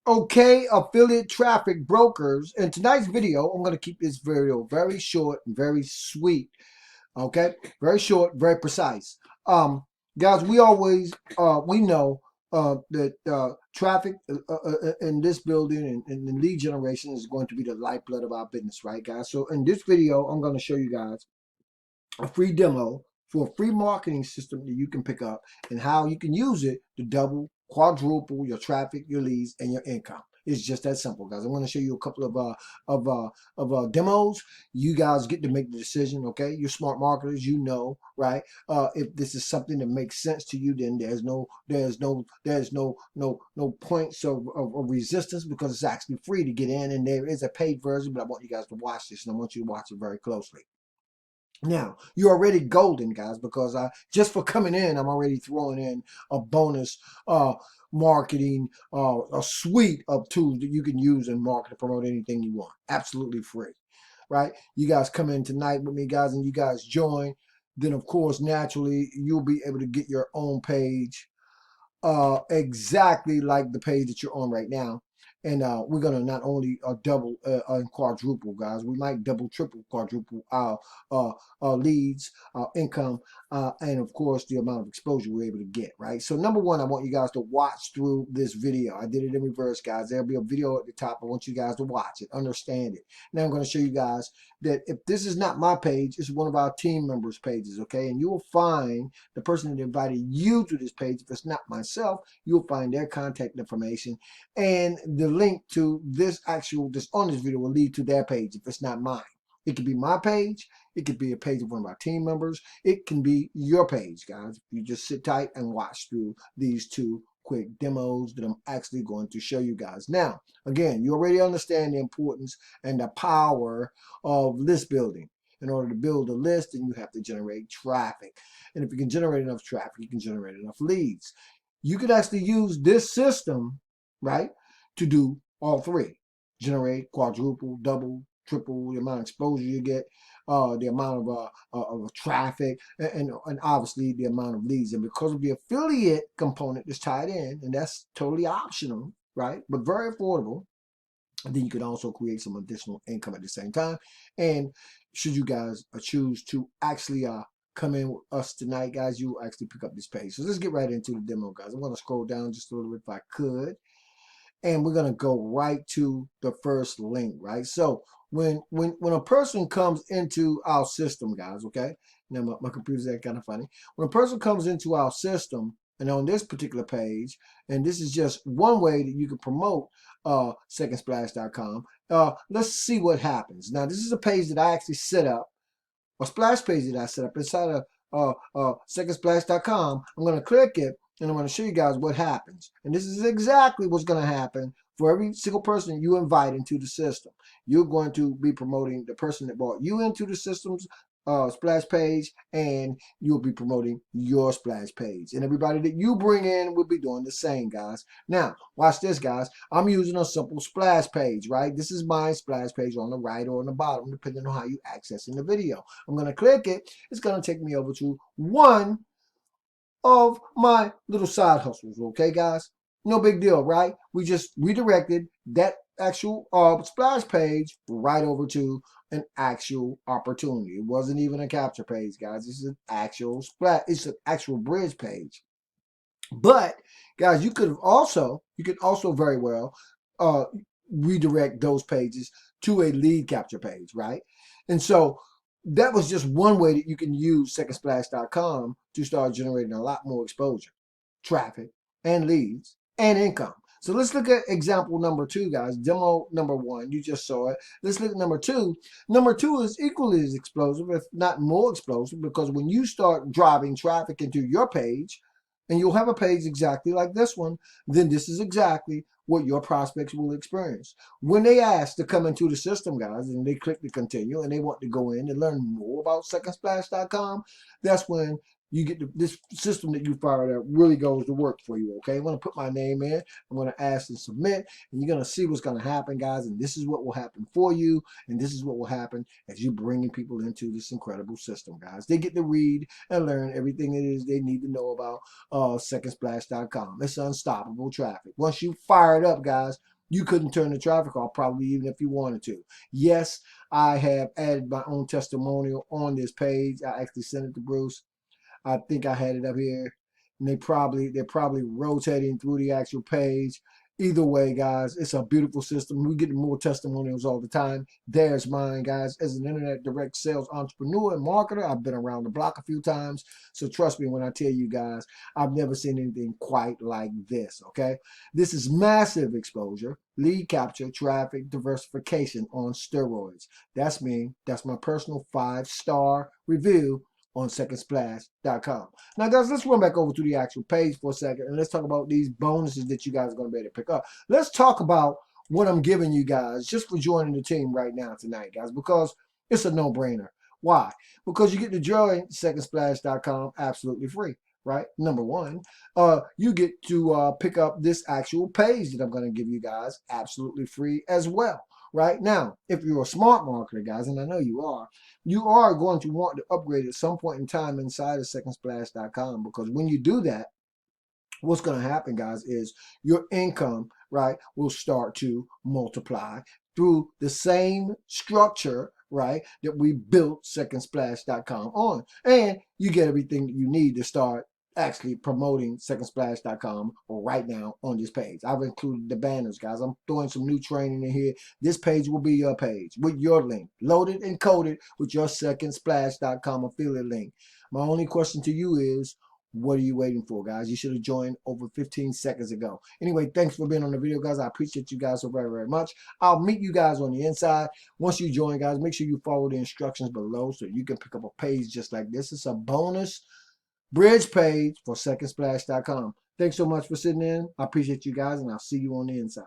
Okay, affiliate traffic brokers. In tonight's video, I'm going to keep this video very short and very sweet. Okay, very short, very precise. Guys, we know that traffic in this building and lead generation is going to be the lifeblood of our business, right, guys? So in this video, I'm going to show you guys a free demo for a free marketing system that you can pick up and how you can use it to double, quadruple your traffic, your leads, and your income. It's just that simple, guys. I'm going to show you a couple of demos. You guys get to make the decision. Okay, you're smart marketers. You know, right? If this is something that makes sense to you, then there's no points of resistance because it's actually free to get in, and there is a paid version. But I want you guys to watch this, and I want you to watch it very closely. Now, you're already golden, guys, because just for coming in, I'm already throwing in a bonus marketing, a suite of tools that you can use and market to promote anything you want. Absolutely free, right? You guys come in tonight with me, guys, and you guys join. Then, of course, naturally, you'll be able to get your own page exactly like the page that you're on right now. And we're going to not only double and quadruple, guys. We might double, triple, quadruple our leads, our income, and of course the amount of exposure we're able to get, right? So number one, I want you guys to watch through this video. I did it in reverse, guys. There'll be a video at the top. I want you guys to watch it, understand it. Now I'm going to show you guys that if this is not my page, it's one of our team members' pages, okay? And you will find the person that invited you to this page. If it's not myself, you'll find their contact information, and the link to this on this video will lead to their page if it's not mine. It could be my page. It could be a page of one of our team members. It can be your page, guys. You just sit tight and watch through these two quick demos that I'm actually going to show you guys. Now, again, you already understand the importance and the power of list building. In order to build a list, then you have to generate traffic. And if you can generate enough traffic, you can generate enough leads. You could actually use this system, right, to do all three. Generate, quadruple, double, triple the amount of exposure you get, the amount of traffic, and obviously the amount of leads. And because of the affiliate component that's tied in, and that's totally optional, right, but very affordable, and then you can also create some additional income at the same time. And should you guys choose to actually come in with us tonight, guys, you will actually pick up this page. So let's get right into the demo, guys. I'm going to scroll down just a little bit if I could. And we're going to go right to the first link, right? So when a person comes into our system, guys, okay? Now my computer's that kind of funny. When a person comes into our system, and on this particular page, and this is just one way that you can promote secondsplash.com. Let's see what happens. Now, this is a page that I actually set up, a splash page that I set up inside of secondsplash.com. I'm going to click it, and I'm going to show you guys what happens. And this is exactly what's going to happen for every single person you invite into the system. You're going to be promoting the person that brought you into the system's splash page, and you'll be promoting your splash page. And everybody that you bring in will be doing the same, guys. Now, watch this, guys. I'm using a simple splash page, right? This is my splash page on the right or on the bottom, depending on how you access in the video. I'm going to click it. It's going to take me over to one of my little side hustles, okay, guys? No big deal, right? We just redirected that actual splash page right over to an actual opportunity. It wasn't even a capture page, guys. This is an actual splash. It's an actual bridge page. But guys, you could also very well uh, redirect those pages to a lead capture page, right? And so that was just one way that you can use secondsplash.com to start generating a lot more exposure, traffic, and leads and income. So let's look at example number two, guys. Demo number one, you just saw it. Let's look at number two. Number two is equally as explosive, if not more explosive, because when you start driving traffic into your page, and you'll have a page exactly like this one, then this is exactly what your prospects will experience. When they ask to come into the system, guys, and they click to continue and they want to go in and learn more about secondsplash.com, that's when you get this system that you fired up really goes to work for you, okay? I'm going to put my name in. I'm going to ask to submit, and you're going to see what's going to happen, guys, and this is what will happen for you, and this is what will happen as you bringing people into this incredible system, guys. They get to read and learn everything it is they need to know about secondsplash.com. It's unstoppable traffic. Once you fire it up, guys, You couldn't turn the traffic off, probably even if you wanted to. Yes, I have added my own testimonial on this page. I actually sent it to Bruce. I think I had it up here, and they're probably rotating through the actual page. Either way, guys, it's a beautiful system. We get more testimonials all the time. There's mine, guys. As an internet direct sales entrepreneur and marketer, I've been around the block a few times. So trust me when I tell you guys, I've never seen anything quite like this, okay? This is massive exposure, lead capture, traffic, diversification on steroids. That's me. That's my personal 5-star review on secondsplash.com. Now, guys, let's run back over to the actual page for a second and let's talk about these bonuses that you guys are going to be able to pick up. Let's talk about what I'm giving you guys just for joining the team right now tonight, guys, because it's a no-brainer. Why? Because you get to join secondsplash.com absolutely free, right? Number one, you get to pick up this actual page that I'm going to give you guys absolutely free as well. Right now, if you're a smart marketer, guys, and I know you are going to want to upgrade at some point in time inside of secondsplash.com, because when you do that, what's going to happen, guys, is your income, right, will start to multiply through the same structure, right, that we built secondsplash.com on. And you get everything that you need to start actually promoting secondsplash.com right now on this page. I've included the banners, guys. I'm throwing some new training in here. This page will be your page with your link, loaded and coded with your secondsplash.com affiliate link. My only question to you is, what are you waiting for, guys? You should have joined over 15 seconds ago. Anyway, thanks for being on the video, guys. I appreciate you guys so very, very much. I'll meet you guys on the inside. Once you join, guys, make sure you follow the instructions below so you can pick up a page just like this. It's a bonus bridge page for secondsplash.com. Thanks so much for sitting in. I appreciate you guys, and I'll see you on the inside.